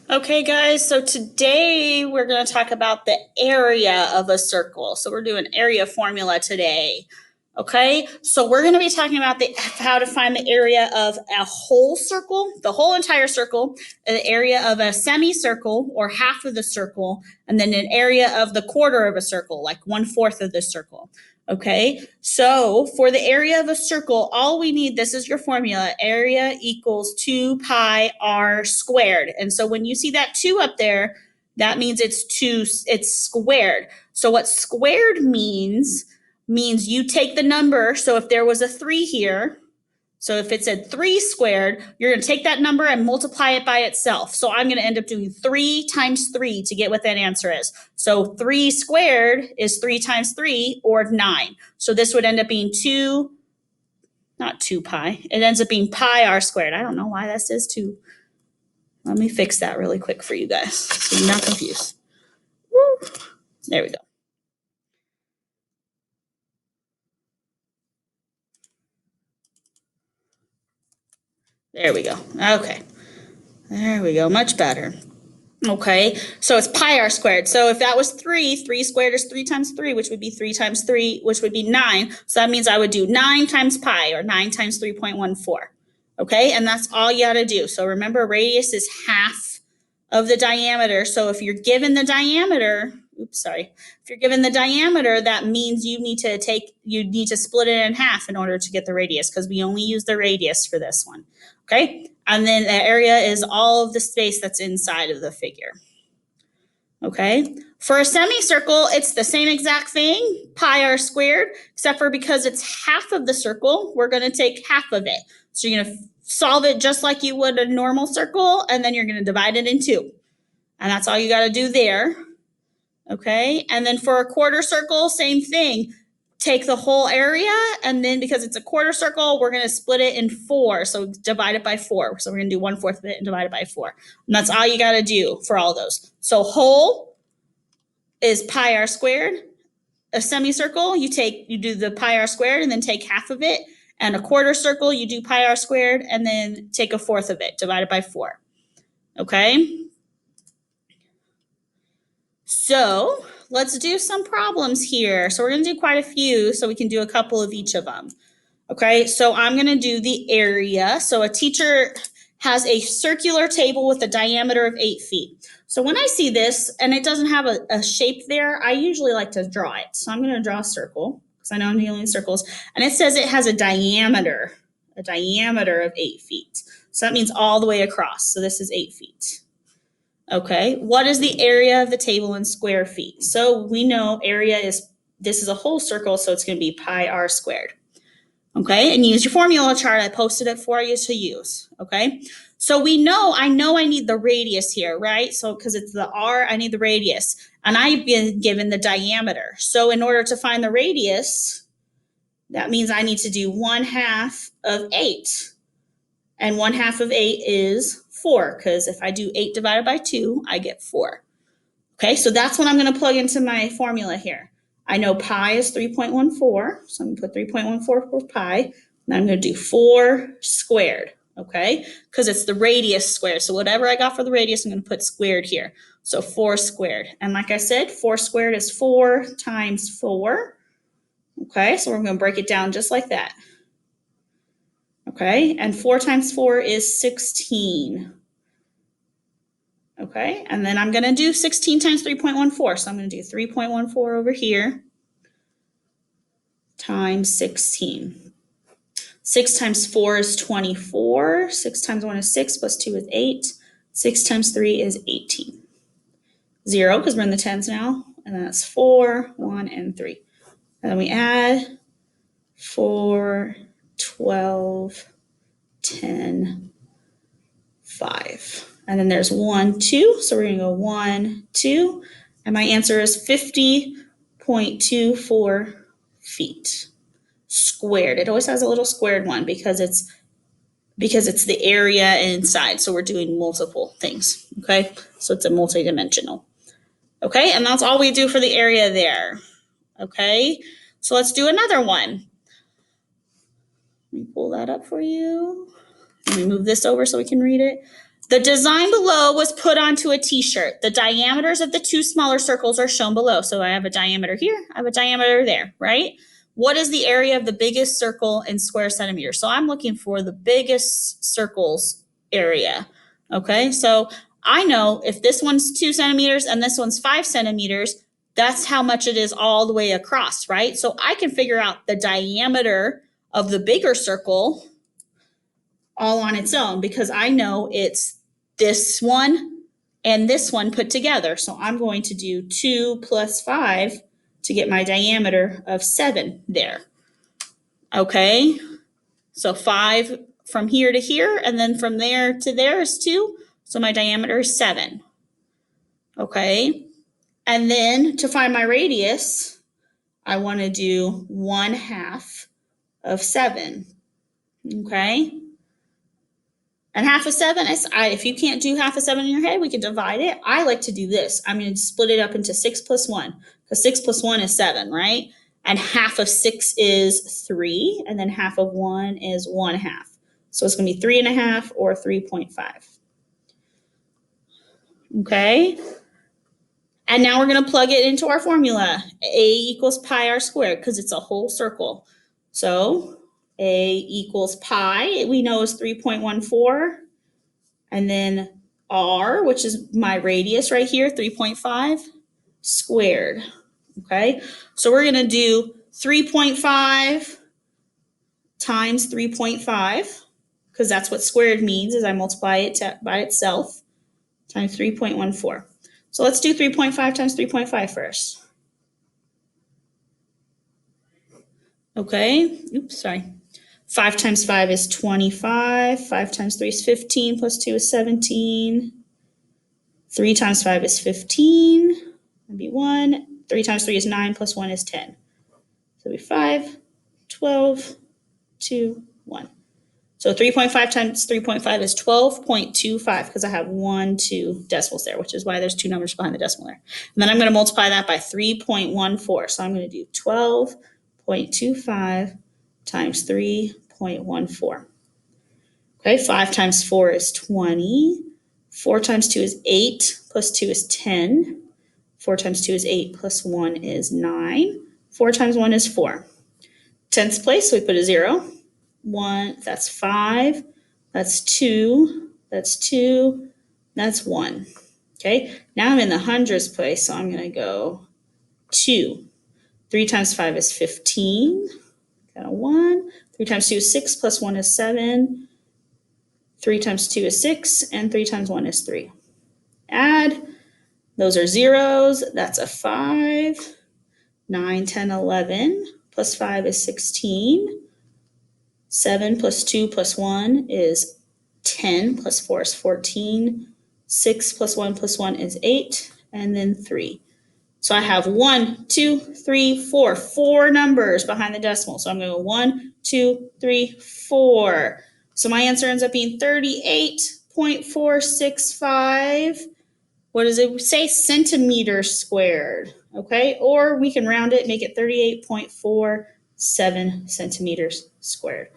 Okay, guys, so today we're going to talk about the area of a circle. So we're doing area formula today. Okay, so we're going to be talking about how to find the area of a whole circle, the whole entire circle, the area of a semicircle or half of the circle, and then an area of the quarter of a circle, like 1/4 of the circle. Okay, so for the area of a circle, all we need, this is your formula, area equals 2 pi r squared. And so when you see that 2 up there, that means it's squared. So what squared means you take the number. So if there was a 3 here, so if it said 3 squared, you're going to take that number and multiply it by itself. So I'm going to end up doing 3 times 3 to get what that answer is. So 3 squared is 3 times 3, or 9. So this would end up being not 2 pi. It ends up being pi r squared. I don't know why that says 2. Let me fix that really quick for you guys so you're not confused. Woo. There we go. There we go. Okay. There we go. Much better. Okay, so it's pi r squared. So if that was 3 squared is 3 times 3, which would be 3 times 3, which would be 9. So that means I would do 9 times pi, or 9 times 3.14. Okay, and that's all you got to do. So remember, radius is half of the diameter. So if you're given the diameter, if you're given the diameter, that means you need to split it in half in order to get the radius, because we only use the radius for this one. Okay, and then the area is all of the space that's inside of the figure. Okay, for a semicircle, it's the same exact thing, pi r squared, except for because it's half of the circle, we're going to take half of it. So you're going to solve it just like you would a normal circle, and then you're going to divide it in 2. And that's all you got to do there. Okay, and then for a quarter circle, same thing. Take the whole area, and then because it's a quarter circle, we're going to split it in 4. So divide it by 4. So we're going to do 1/4 of it and divide it by 4. And that's all you got to do for all those. So whole is pi r squared. A semicircle, you do the pi r squared and then take half of it. And a quarter circle, you do pi r squared and then take 1/4 of it, divide it by 4. Okay? So let's do some problems here. So we're going to do quite a few, so we can do a couple of each of them. Okay, so I'm going to do the area. So a teacher has a circular table with a diameter of 8 feet. So when I see this and it doesn't have a shape there, I usually like to draw it. So I'm going to draw a circle because I know I'm dealing with circles. And it says it has a diameter of 8 feet. So that means all the way across. So this is 8 feet. Okay, what is the area of the table in square feet? So we know this is a whole circle, so it's going to be pi r squared. Okay, and use your formula chart. I posted it for you to use. Okay, so I know I need the radius here, right? So because it's the r, I need the radius, and I've been given the diameter. So in order to find the radius, that means I need to do 1/2 of 8, and 1/2 of 8 is 4, because if I do 8 divided by 2, I get 4. Okay, so that's what I'm going to plug into my formula here. I know pi is 3.14, so I'm going to put 3.14 for pi, and I'm going to do 4 squared, okay? Because it's the radius squared. So whatever I got for the radius, I'm going to put squared here. So 4 squared. And like I said, 4 squared is 4 times 4. Okay, so we're going to break it down just like that. Okay, and 4 times 4 is 16. Okay, and then I'm going to do 16 times 3.14. So I'm going to do 3.14 over here times 16. 6 times 4 is 24. 6 times 1 is 6, plus 2 is 8. 6 times 3 is 18. 0, because we're in the tens now. And then that's 4, 1, and 3. And then we add 4, 12, 10, 5. And then there's 1, 2. So we're going to go 1, 2. And my answer is 50.24 feet squared. It always has a little squared one because it's the area inside. So we're doing multiple things. Okay. So it's a multi-dimensional. Okay. And that's all we do for the area there. Okay. So let's do another one. Let me pull that up for you. Let me move this over so we can read it. The design below was put onto a t-shirt. The diameters of the two smaller circles are shown below. So I have a diameter here, I have a diameter there, right? What is the area of the biggest circle in square centimeters? So I'm looking for the biggest circles area. Okay, so I know if this one's 2 centimeters and this one's 5 centimeters, that's how much it is all the way across, right? So I can figure out the diameter of the bigger circle all on its own because I know it's this one and this one put together. So I'm going to do 2 plus 5 to get my diameter of 7 there. Okay, so 5 from here to here, and then from there to there is 2. So my diameter is 7. Okay, and then to find my radius, I want to do 1/2 of 7. Okay. And half of 7 is, if you can't do half of 7 in your head, we can divide it. I like to do this. I'm going to split it up into 6 plus 1, because 6 plus 1 is 7, right? And half of 6 is 3, and then half of 1 is 1/2. So it's going to be 3.5 or 3.5. Okay? And now we're going to plug it into our formula. A equals pi r squared, because it's a whole circle. So A equals pi, we know is 3.14. And then r, which is my radius right here, 3.5 squared. Okay, so we're going to do 3.5 times 3.5, because that's what squared means, is I multiply it by itself, times 3.14. So let's do 3.5 times 3.5 first. Okay, oops, sorry. 5 times 5 is 25. 5 times 3 is 15, plus 2 is 17. 3 times 5 is 15. That'd be 1. 3 times 3 is 9, plus 1 is 10. So it'd be 5, 12, 2, 1. So 3.5 times 3.5 is 12.25, because I have 1, 2 decimals there, which is why there's 2 numbers behind the decimal there. And then I'm going to multiply that by 3.14. So I'm going to do 12.25 times 3.14. Okay, 5 times 4 is 20. 4 times 2 is 8, plus 2 is 10. 4 times 2 is 8, plus 1 is 9. 4 times 1 is 4. Tenths place, so we put a 0. 1, that's 5. That's 2. That's 2. That's 1. Okay, now I'm in the hundreds place, so I'm going to go 2. 3 times 5 is 15. Got a 1. 3 times 2 is 6, plus 1 is 7. 3 times 2 is 6, and 3 times 1 is 3. Add. Those are zeros. That's a 5. 9, 10, 11. Plus 5 is 16. 7 plus 2 plus 1 is 10. Plus 4 is 14. 6 plus 1 plus 1 is 8. And then 3. So I have 1, 2, 3, 4. 4 numbers behind the decimal. So I'm going to go 1, 2, 3, 4. So my answer ends up being 38.465. What does it say? Centimeters squared. Okay, or we can round it, make it 38.47 centimeters squared.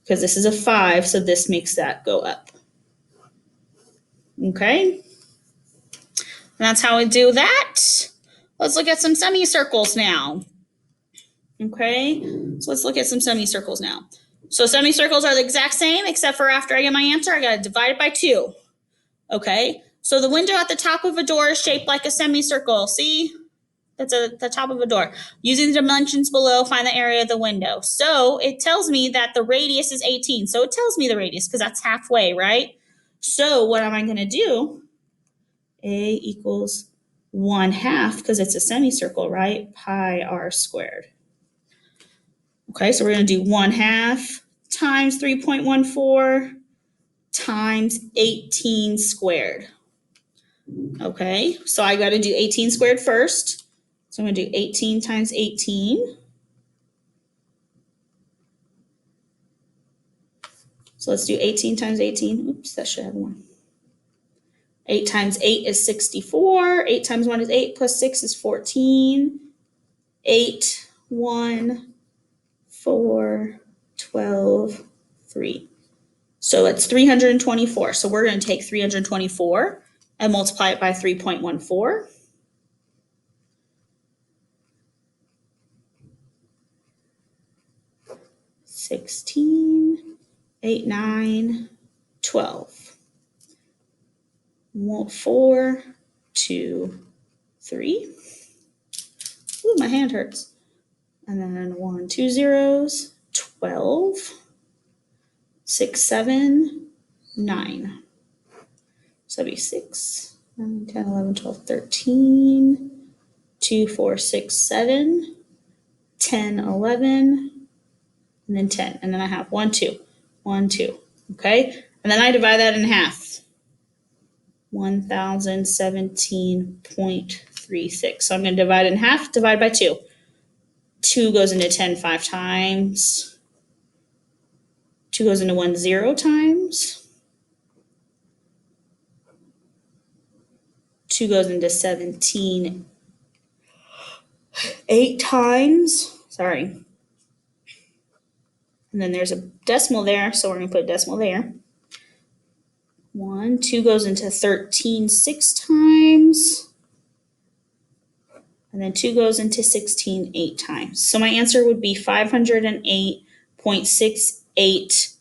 Because this is a 5, so this makes that go up. Okay, and that's how we do that. Let's look at some semicircles now. Okay, so let's look at some semicircles now. So semicircles are the exact same, except for after I get my answer, I got to divide it by 2. Okay, so the window at the top of a door is shaped like a semicircle. See? That's at the top of a door. Using the dimensions below, find the area of the window. So it tells me that the radius is 18. So it tells me the radius because that's halfway, right? So what am I going to do? A equals 1/2, because it's a semicircle, right? Pi r squared. Okay, so we're going to do 1/2 times 3.14 times 18 squared. Okay, so I got to do 18 squared first. So I'm going to do 18 times 18. So let's do 18 times 18. Oops, that should have 1. 8 times 8 is 64. 8 times 1 is 8, plus 6 is 14. 8, 1, 4, 12, 3. So it's 324. So we're going to take 324 and multiply it by 3.14. 16, 8, 9, 12. 4, 2, 3. Ooh, my hand hurts. And then 1, 2 zeros, 12, 6, 7, 9. So that'd be 6, 9, 10, 11, 12, 13, 2, 4, 6, 7, 10, 11, and then 10. And then I have 1, 2, 1, 2. Okay? And then I divide that in half. 1017.36. So I'm going to divide it in half, divide by 2. 2 goes into 10 5 times. 2 goes into 1 0 times. 2 goes into 17 8 times. Sorry. And then there's a decimal there, so we're going to put a decimal there. 1, 2 goes into 13 6 times. And then 2 goes into 16 8 times. So my answer would be 508.68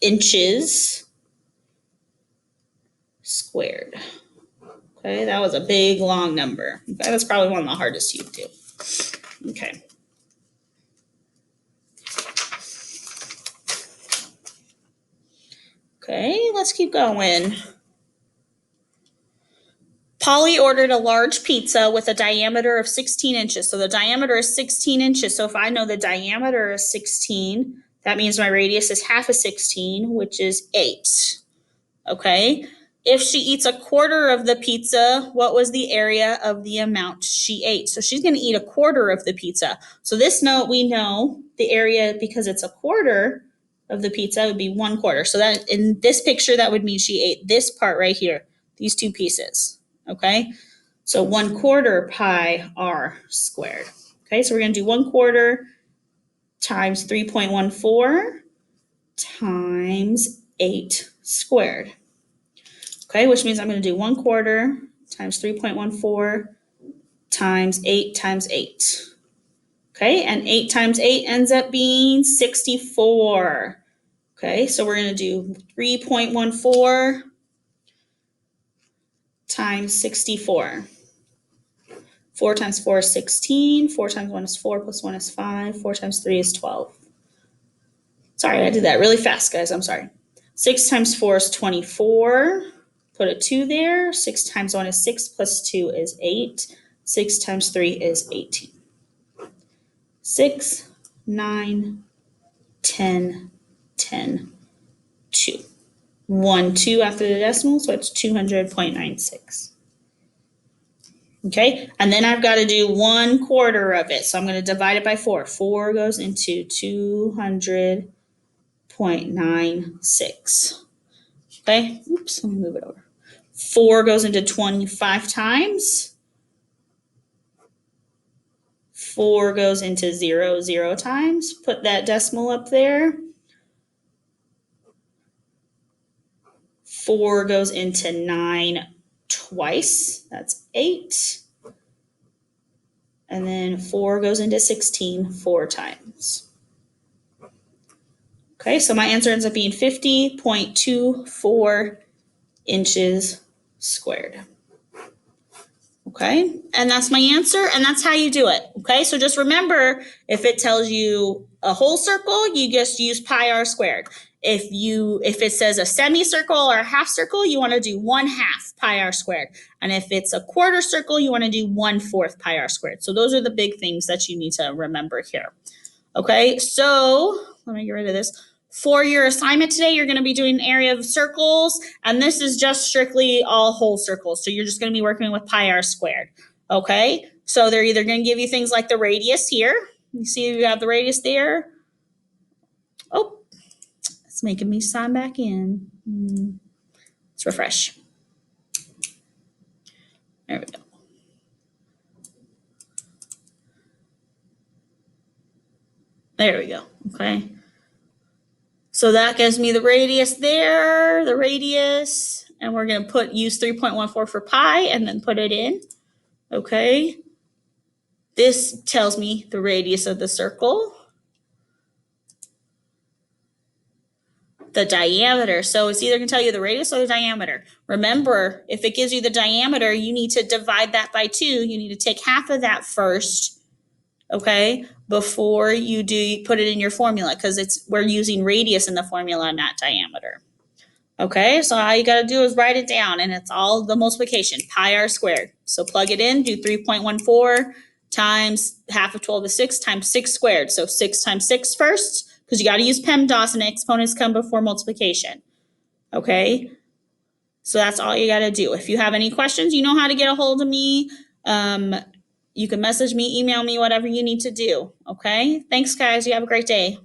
inches squared. Okay, that was a big, long number. That was probably one of the hardest you do. Okay. Okay, let's keep going. Polly ordered a large pizza with a diameter of 16 inches. So the diameter is 16 inches. So if I know the diameter is 16, that means my radius is half of 16, which is 8. Okay. If she eats a quarter of the pizza, what was the area of the amount she ate? So she's going to eat a quarter of the pizza. So this note, we know the area, because it's a quarter of the pizza, would be 1/4. So that in this picture, that would mean she ate this part right here, these 2 pieces. Okay. So 1/4 pi r squared. Okay. So we're going to do 1/4 times 3.14 times 8 squared. Okay, which means I'm going to do 1/4 times 3.14 times 8 times 8. Okay, and 8 times 8 ends up being 64. Okay, so we're going to do 3.14 times 64. 4 times 4 is 16. 4 times 1 is 4 plus 1 is 5. 4 times 3 is 12. Sorry, I did that really fast, guys. I'm sorry. 6 times 4 is 24. Put a 2 there. 6 times 1 is 6 plus 2 is 8. 6 times 3 is 18. 6, 9, 10, 10, 2. 1, 2 after the decimal, so it's 200.96. Okay, and then I've got to do 1/4 of it. So I'm going to divide it by 4. 4 goes into 200.96. Okay, oops, let me move it over. 4 goes into 25 times. 4 goes into 0 0 times. Put that decimal up there. 4 goes into 9 twice. That's 8. And then 4 goes into 16 4 times. Okay, so my answer ends up being 50.24 inches squared. Okay, and that's my answer, and that's how you do it. Okay, so just remember, if it tells you a whole circle, you just use pi r squared. If it says a semicircle or a half circle, you want to do 1/2 pi r squared. And if it's a quarter circle, you want to do 1/4 pi r squared. So those are the big things that you need to remember here. Okay, so let me get rid of this. For your assignment today, you're going to be doing an area of circles, and this is just strictly all whole circles. So you're just going to be working with pi r squared. Okay, so they're either going to give you things like the radius here. You see you have the radius there. Oh, it's making me sign back in. Let's refresh. There we go. There we go. Okay. So that gives me the radius there, the radius, and we're going to use 3.14 for pi and then put it in. Okay. This tells me the radius of the circle. The diameter. So it's either going to tell you the radius or the diameter. Remember, if it gives you the diameter, you need to divide that by 2. You need to take half of that first, okay, before you put it in your formula, because we're using radius in the formula, not diameter. Okay, so all you got to do is write it down, and it's all the multiplication, pi r squared. So plug it in, do 3.14 times half of 12 is 6 times 6 squared. So 6 times 6 first, because you got to use PEMDAS and exponents come before multiplication. Okay, so that's all you got to do. If you have any questions, you know how to get a hold of me. You can message me, email me, whatever you need to do. Okay, thanks, guys. You have a great day.